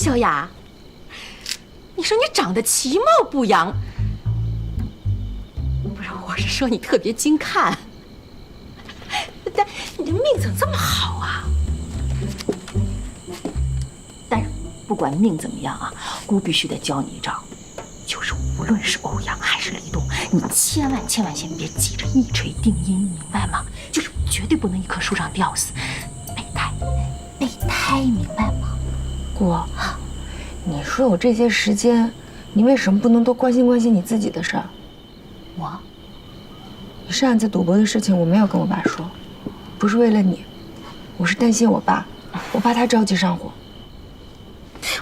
小雅，你说你长得其貌不扬，不是，我是说你特别精看。但你这命怎么这么好啊？但是不管命怎么样啊，姑必须得教你一招，就是无论是欧阳还是李栋，你千万先别急着一锤定音，明白吗？就是绝对不能一棵树上吊死，备胎，明白吗？姑，你说有这些时间，你为什么不能多关心你自己的事儿？你上一次赌博的事情，我没有跟我爸说，不是为了你，我是担心我爸，我怕他着急上火。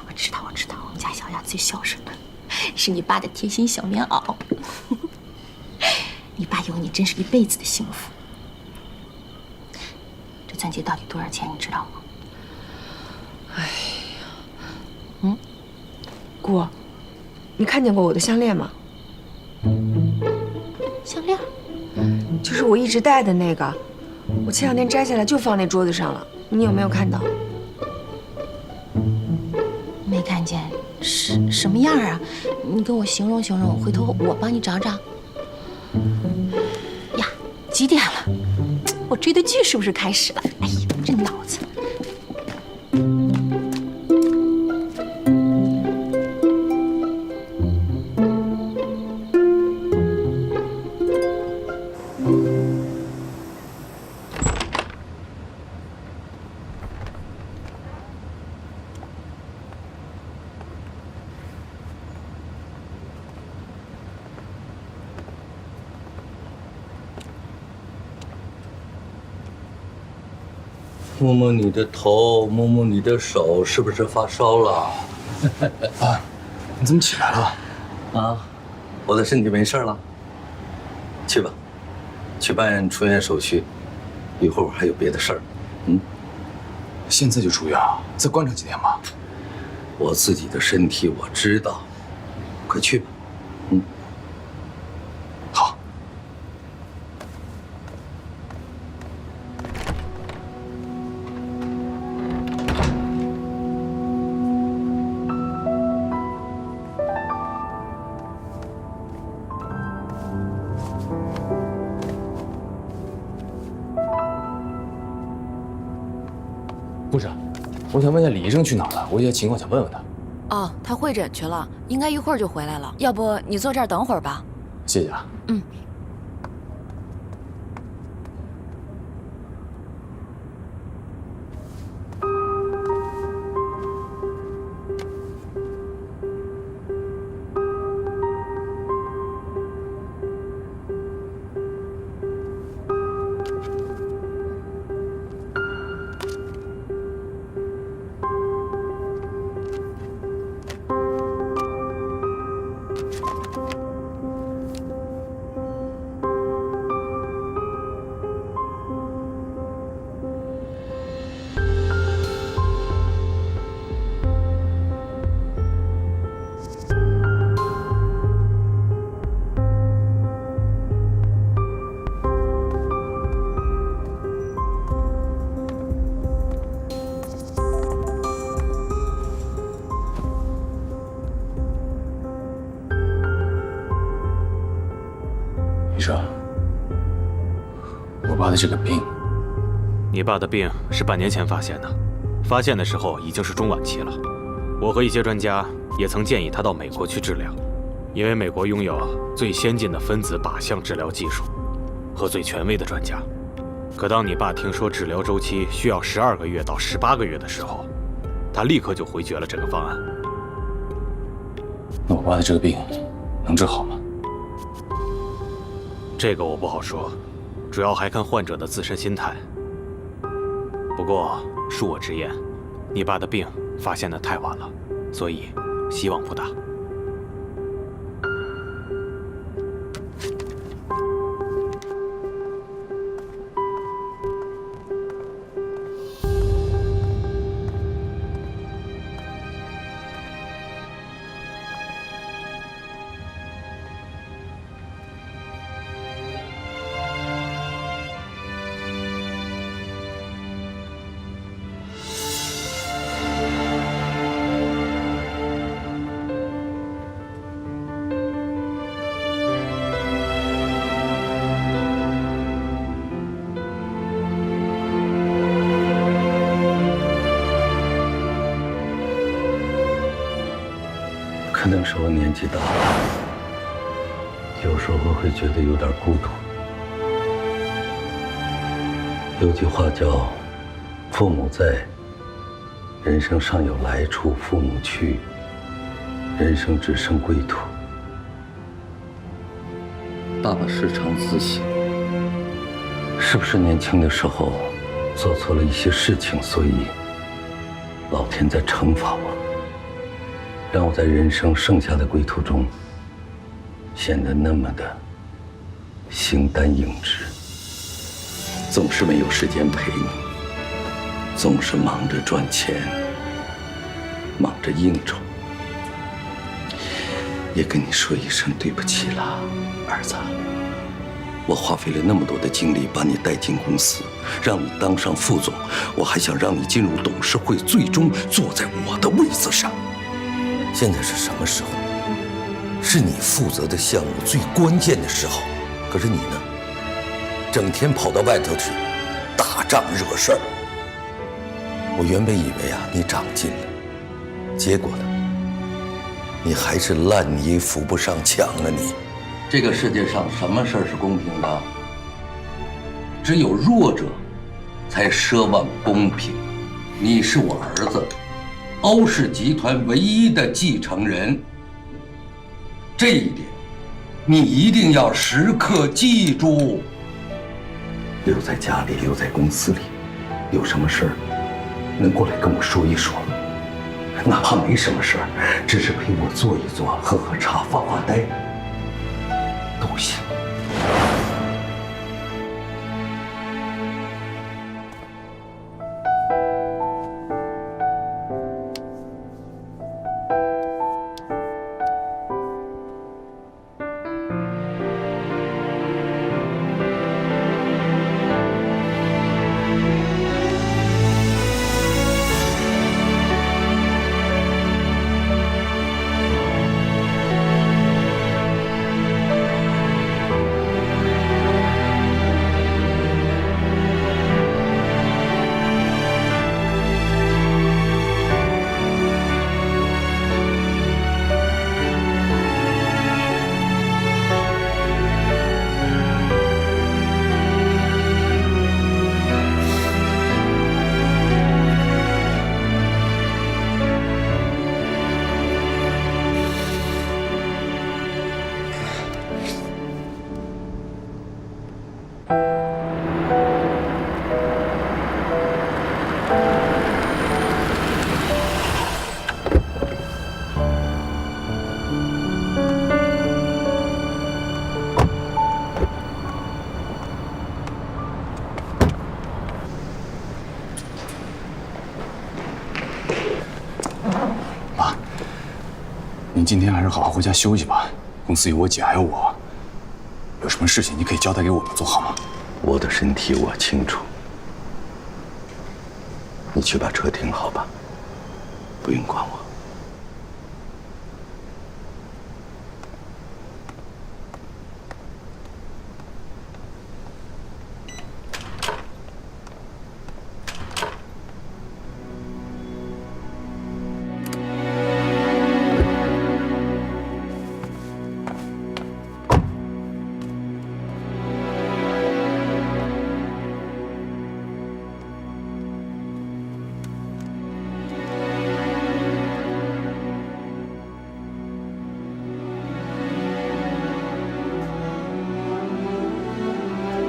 我知道，我们家小雅最孝顺了，是你爸的贴心小棉袄。你爸有你真是一辈子的幸福。这钻戒到底多少钱，你知道吗？哎呀，姑，你看见过我的项链吗？项链？就是我一直戴的那个，我前2天摘下来就放那桌子上了，你有没有看到？没看见，是什么样啊？你跟我形容形容，回头我帮你找找。呀，几点了？我追的剧是不是开始了？哎呀，这脑子！摸摸你的头，摸摸你的手，是不是发烧了？爸，你怎么起来了？啊，我的身体没事了。去吧，去办出院手续，一会儿我还有别的事儿。现在就出院啊？再观察几天吧。我自己的身体我知道，快去吧。好。部长，我想问一下李医生去哪儿了？我有些情况想问问他。哦，他会诊去了，应该一会儿就回来了。要不你坐这儿等会儿吧？谢谢啊。医生，我爸的这个病，你爸的病是半年前发现的，发现的时候已经是中晚期了。我和一些专家也曾建议他到美国去治疗，因为美国拥有最先进的分子靶向治疗技术和最权威的专家。可当你爸听说治疗周期需要12个月到18个月的时候，他立刻就回绝了这个方案。那我爸的这个病能治好吗？这个我不好说，主要还看患者的自身心态。不过恕我直言，你爸的病发现的太晚了，所以希望不大。可能是我年纪大了，有时候会觉得有点孤独。有句话叫“父母在，人生尚有来处；父母去，人生只剩归途。”爸爸时常自省，是不是年轻的时候做错了一些事情，所以老天在惩罚我，让我在人生剩下的归途中显得那么的形单影只，总是没有时间陪你，总是忙着赚钱，忙着应酬。也跟你说一声对不起了，儿子。我花费了那么多的精力把你带进公司，让你当上副总，我还想让你进入董事会，最终坐在我的位子上。现在是什么时候？是你负责的项目最关键的时候。可是你呢，整天跑到外头去打仗惹事儿。我原本以为你长进了，结果呢，你还是烂泥扶不上墙啊你！这个世界上什么事儿是公平的？只有弱者才奢望公平。你是我儿子，欧氏集团唯一的继承人，这一点你一定要时刻记住。留在家里，留在公司里，有什么事儿能过来跟我说一说，哪怕没什么事儿，只是陪我坐一坐，喝喝茶，发发呆都行。您今天还是好好回家休息吧。公司有我姐还有我，有什么事情你可以交代给我们做好吗？我的身体我清楚，你去把车停好吧，不用管我。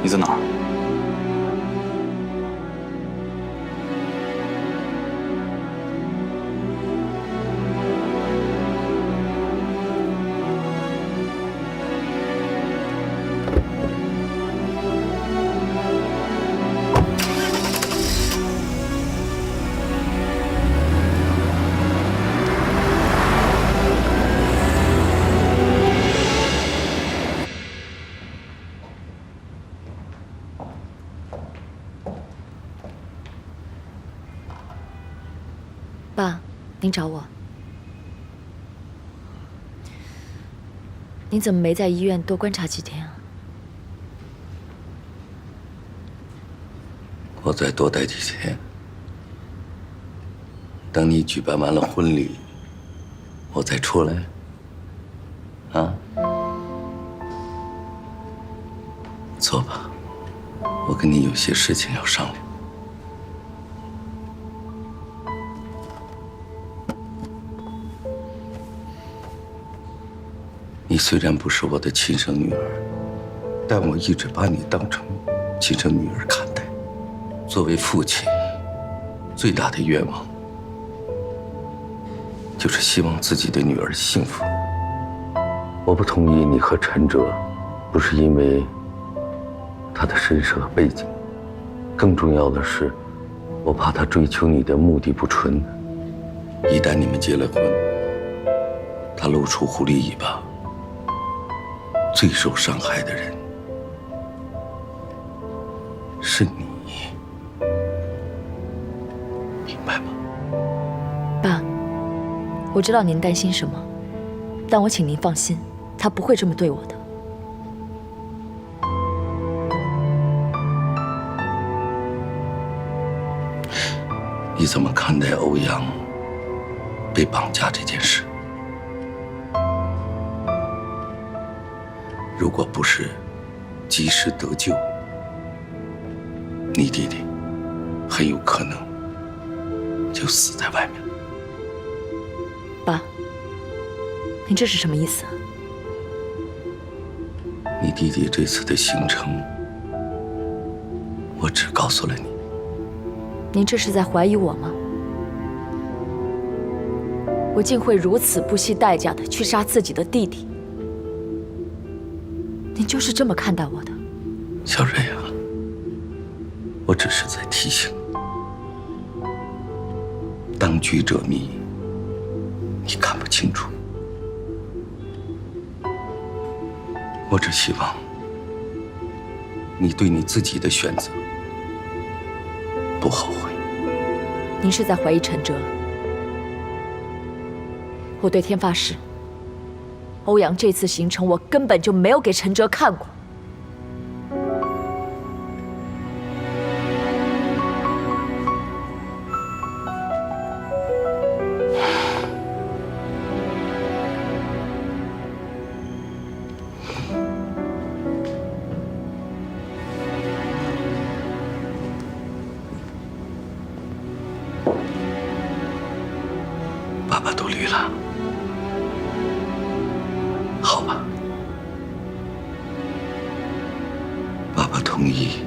你在哪儿？爸，您找我？你怎么没在医院多观察几天啊？我再多待几天，等你举办完了婚礼，我再出来啊？坐吧，我跟你有些事情要商量。你虽然不是我的亲生女儿，但我一直把你当成亲生女儿看待。作为父亲，最大的愿望就是希望自己的女儿幸福。我不同意你和陈哲，不是因为他的身世和背景，更重要的是，我怕他追求你的目的不纯。一旦你们结了婚，他露出狐狸尾巴，最受伤害的人是你，明白吗？爸，我知道您担心什么，但我请您放心，他不会这么对我的。你怎么看待欧阳被绑架这件事？如果不是及时得救，你弟弟很有可能就死在外面。爸，您这是什么意思啊？你弟弟这次的行程，我只告诉了你。您这是在怀疑我吗？我竟会如此不惜代价的去杀自己的弟弟？您就是这么看待我的？小瑞啊，我只是在提醒你，当局者迷，你看不清楚。我只希望你对你自己的选择不后悔。您是在怀疑陈哲？我对天发誓，欧阳这次行程我根本就没有给陈哲看过。爸爸都绿了，好吧，爸爸同意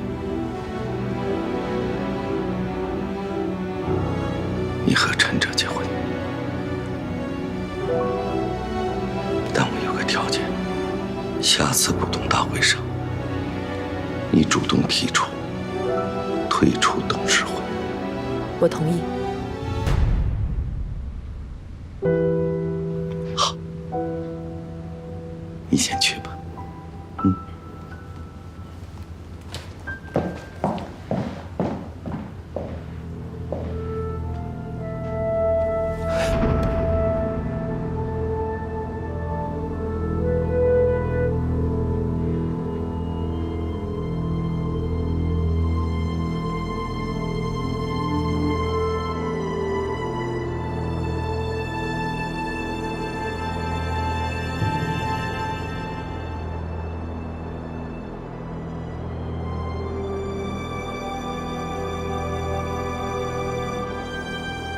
你和陈哲结婚，但我有个条件，下次股东大会上，你主动提出退出董事会。我同意。你先去吧。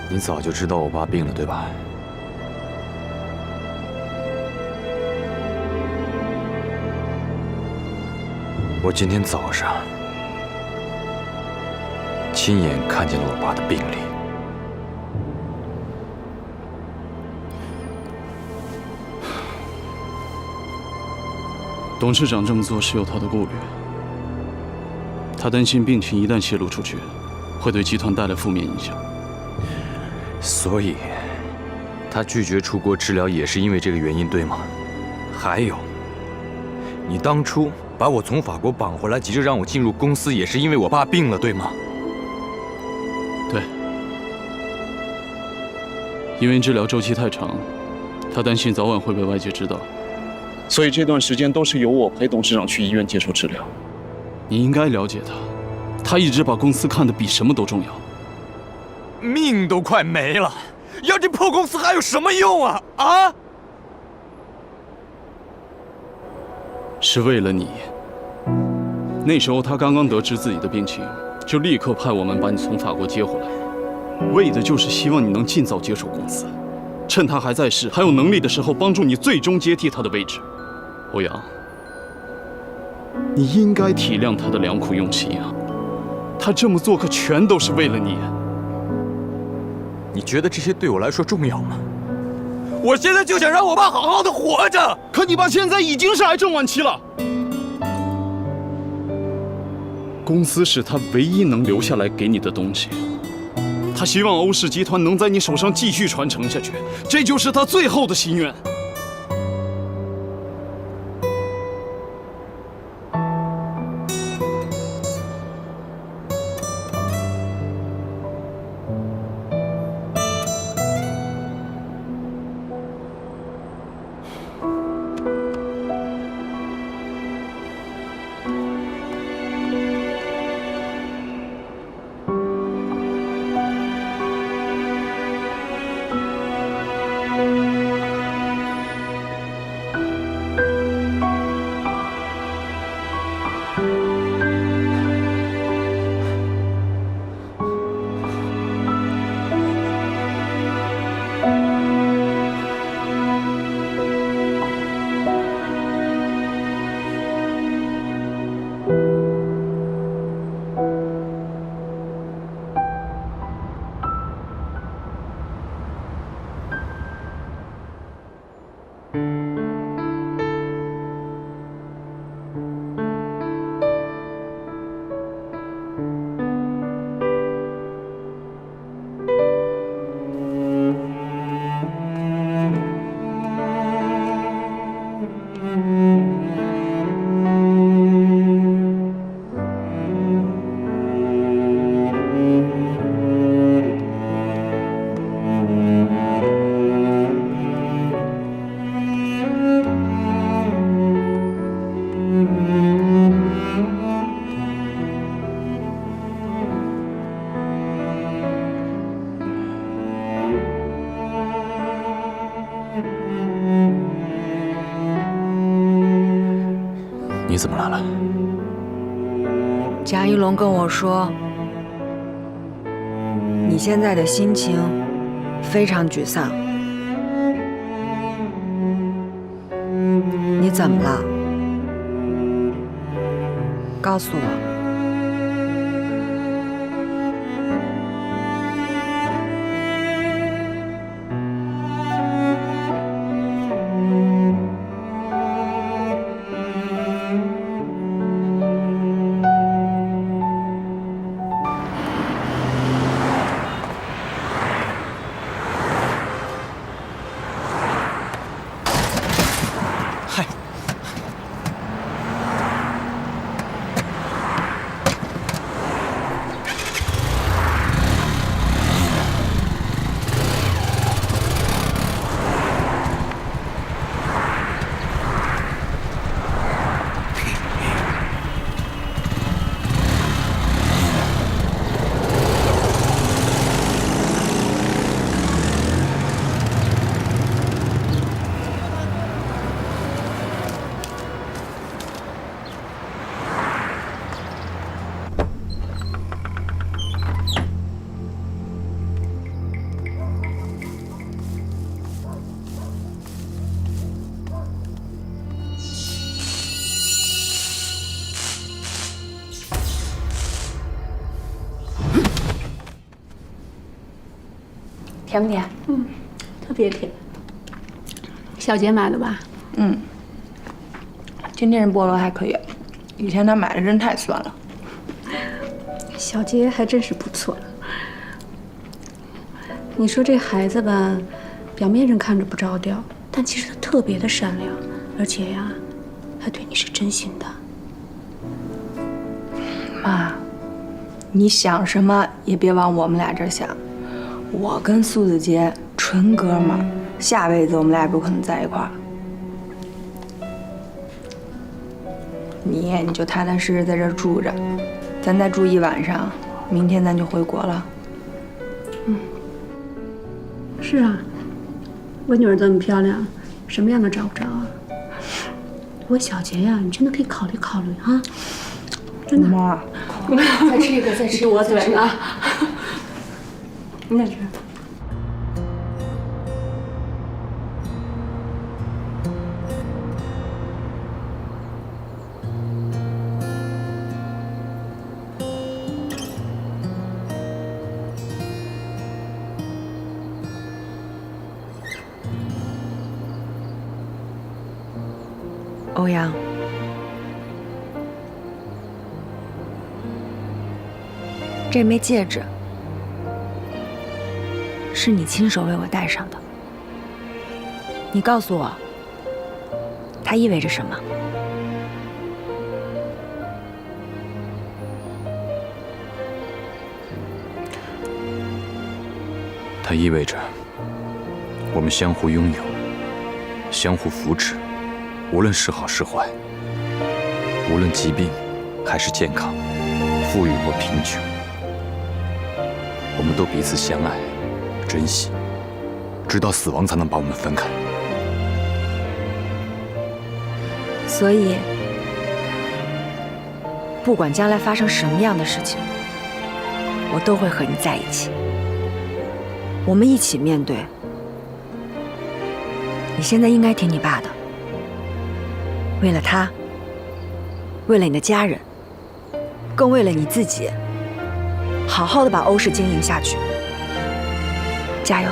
你早就知道我爸病了，对吧？我今天早上亲眼看见了我爸的病历。董事长这么做是有他的顾虑，他担心病情一旦泄露出去，会对集团带来负面影响。所以，他拒绝出国治疗也是因为这个原因，对吗？还有，你当初把我从法国绑回来，急着让我进入公司，也是因为我爸病了，对吗？对，因为治疗周期太长，他担心早晚会被外界知道，所以这段时间都是由我陪董事长去医院接受治疗。你应该了解他，他一直把公司看得比什么都重要。命都快没了，要这破公司还有什么用啊？啊！是为了你。那时候他刚刚得知自己的病情，就立刻派我们把你从法国接回来，为的就是希望你能尽早接手公司，趁他还在世、还有能力的时候，帮助你最终接替他的位置。欧阳，你应该体谅他的良苦用心啊，他这么做可全都是为了你。你觉得这些对我来说重要吗？我现在就想让我爸好好的活着。可你爸现在已经是癌症晚期了，公司是他唯一能留下来给你的东西，他希望欧氏集团能在你手上继续传承下去，这就是他最后的心愿。你怎么来了？贾一龙跟我说，你现在的心情非常沮丧。你怎么了？告诉我。甜不甜？特别甜。小杰买的吧？今天这菠萝还可以，以前他买的真太酸了。小杰还真是不错。你说这孩子吧，表面上看着不着调，但其实他特别的善良，而且呀，他对你是真心的。妈，你想什么也别往我们俩这儿想。我跟苏子杰纯哥们儿，下辈子我们俩也不可能在一块儿。你就踏踏实实在这儿住着，咱再住一晚上，明天咱就回国了。是啊，我女儿这么漂亮，什么样的找不着啊？我小杰呀，你真的可以考虑考虑啊！真的。妈，再吃一个，再吃一个，我嘴啊！你再吃。欧阳，这枚戒指是你亲手为我戴上的，你告诉我，它意味着什么？它意味着我们相互拥有，相互扶持。无论是好是坏，无论疾病还是健康，富裕或贫穷，我们都彼此相爱、珍惜，直到死亡才能把我们分开。所以，不管将来发生什么样的事情，我都会和你在一起。我们一起面对。你现在应该听你爸的。为了他，为了你的家人，更为了你自己，好好的把欧氏经营下去。加油！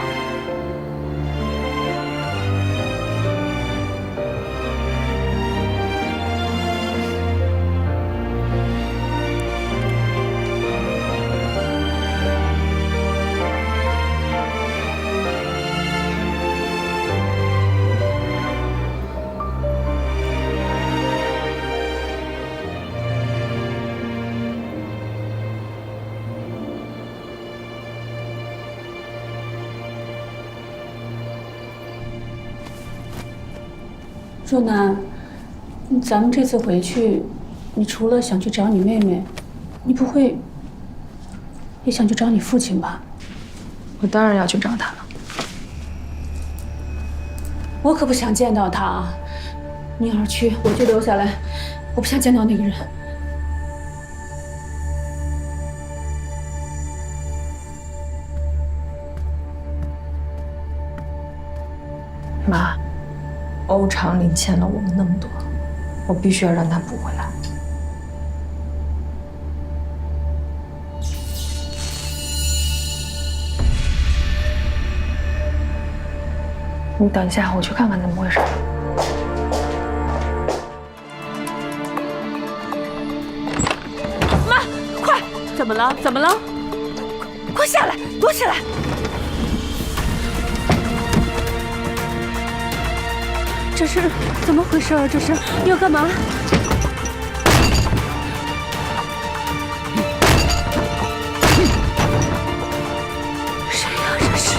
若楠，咱们这次回去，你除了想去找你妹妹，你不会也想去找你父亲吧？我当然要去找他了。我可不想见到他啊！你要是去，我就留下来，我不想见到那个人。妈，欧长林欠了我们那么多，我必须要让他补回来。你等一下，我去看看怎么回事。妈，快！怎么了？怎么了？快下来，躲起来！这是怎么回事啊？这是要干嘛？谁呀？这是？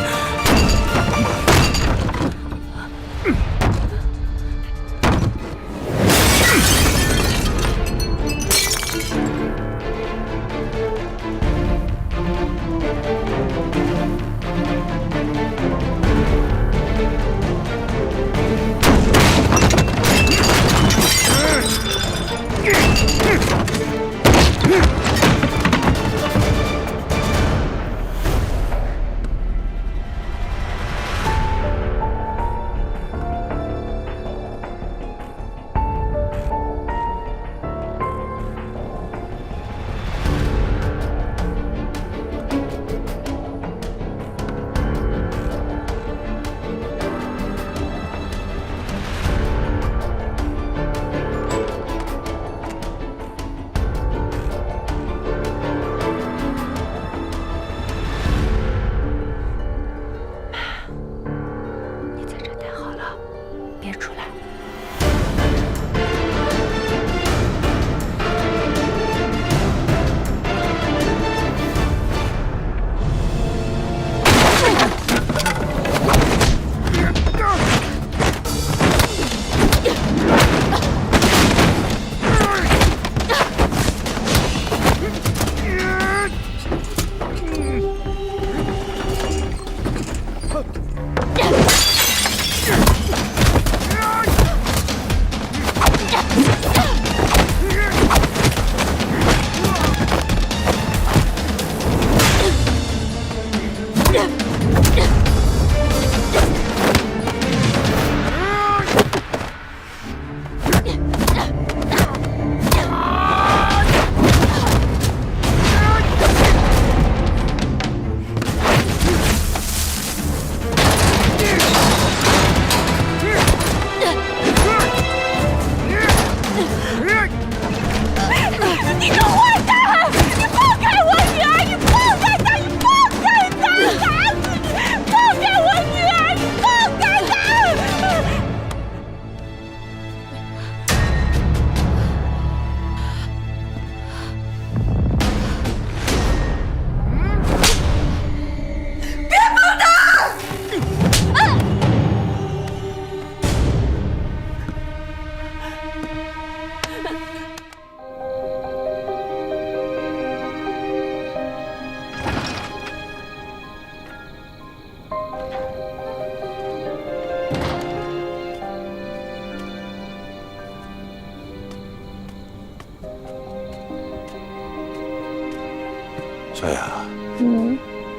小雅，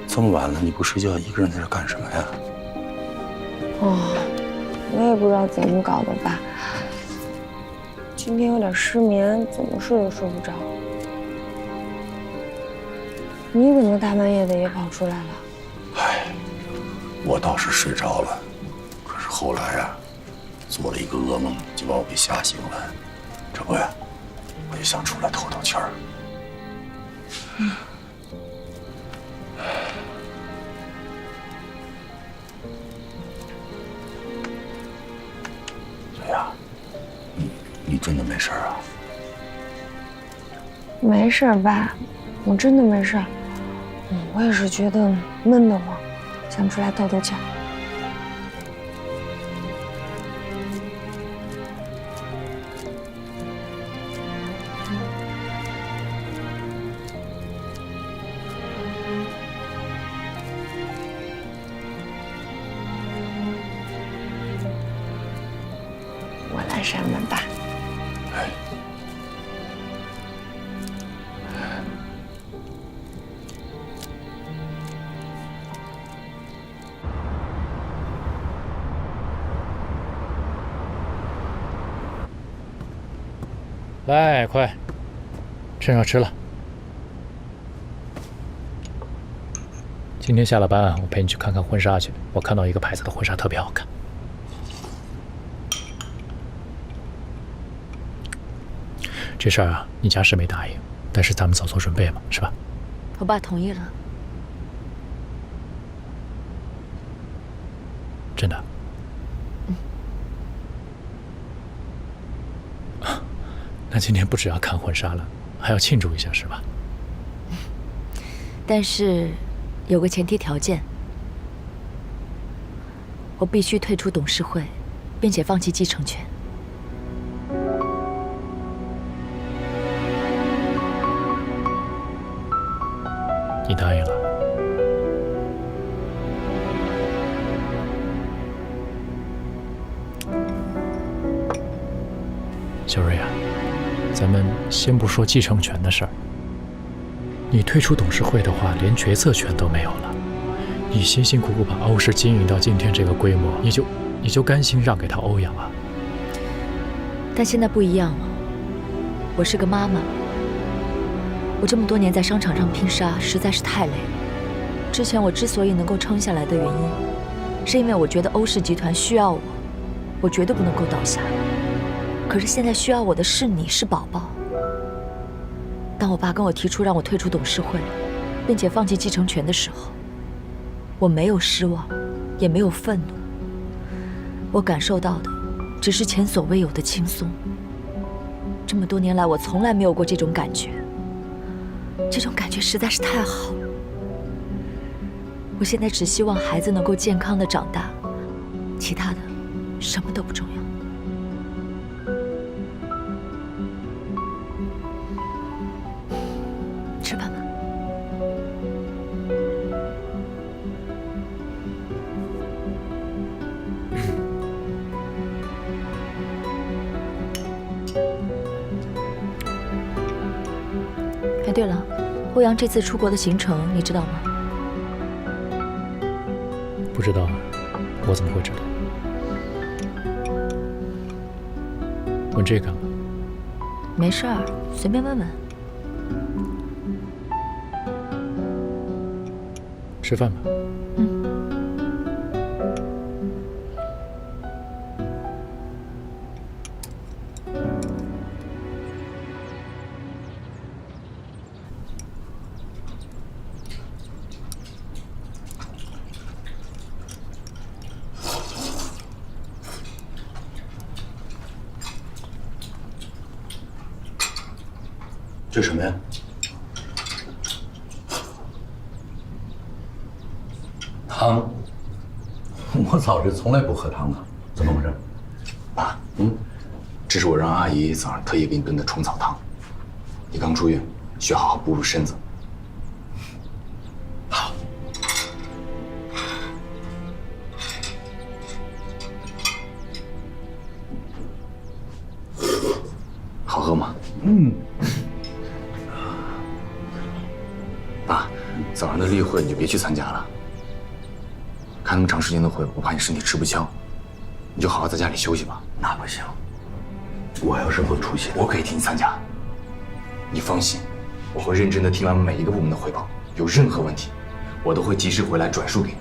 这么晚了你不睡觉，一个人在这干什么呀？我也不知道怎么搞的吧，今天有点失眠，怎么睡都睡不着。你怎么大半夜的也跑出来了？唉，我倒是睡着了，可是后来呀，做了一个噩梦，就把我给吓醒了。这不呀，我就想出来透透气儿。小雅，你真的没事啊？没事儿，爸，我真的没事儿。我也是觉得闷得慌，想出来透透气儿。我来扇门吧。来，快，趁热吃了。今天下了班，我陪你去看看婚纱去。我看到一个牌子的婚纱特别好看。这事儿啊，你家是没答应，但是咱们早做准备嘛，是吧？我爸同意了。真的？那今天不只要看婚纱了，还要庆祝一下，是吧？但是有个前提条件，我必须退出董事会，并且放弃继承权。你答应了？小瑞啊，咱们先不说继承权的事儿，你退出董事会的话，连决策权都没有了。你辛辛苦苦把欧氏经营到今天这个规模，你就甘心让给他欧阳啊？但现在不一样了，我是个妈妈。我这么多年在商场上拼杀，实在是太累了。之前我之所以能够撑下来的原因，是因为我觉得欧氏集团需要我，我绝对不能够倒下。可是现在需要我的是你，是宝宝。当我爸跟我提出让我退出董事会，并且放弃继承权的时候，我没有失望，也没有愤怒。我感受到的只是前所未有的轻松。这么多年来，我从来没有过这种感觉。这种感觉实在是太好了。我现在只希望孩子能够健康的长大，其他的什么都不重要。吃饭吧。哎，对了，欧阳这次出国的行程你知道吗？不知道，我怎么会知道？问这干嘛？没事儿，随便问问。吃饭吧。这什么呀？汤。我早晨从来不喝汤的，怎么回事？爸，这是我让阿姨早上特意给你炖的虫草汤。你刚出院，需要好好补补身子。好。好喝吗？爸，早上的例会你就别去参加了。开那么长时间的会，我怕你身体吃不消，你就好好在家里休息吧。那不行，我要是不出席，我可以替你参加。你放心，我会认真的听完每一个部门的汇报，有任何问题，我都会及时回来转述给你。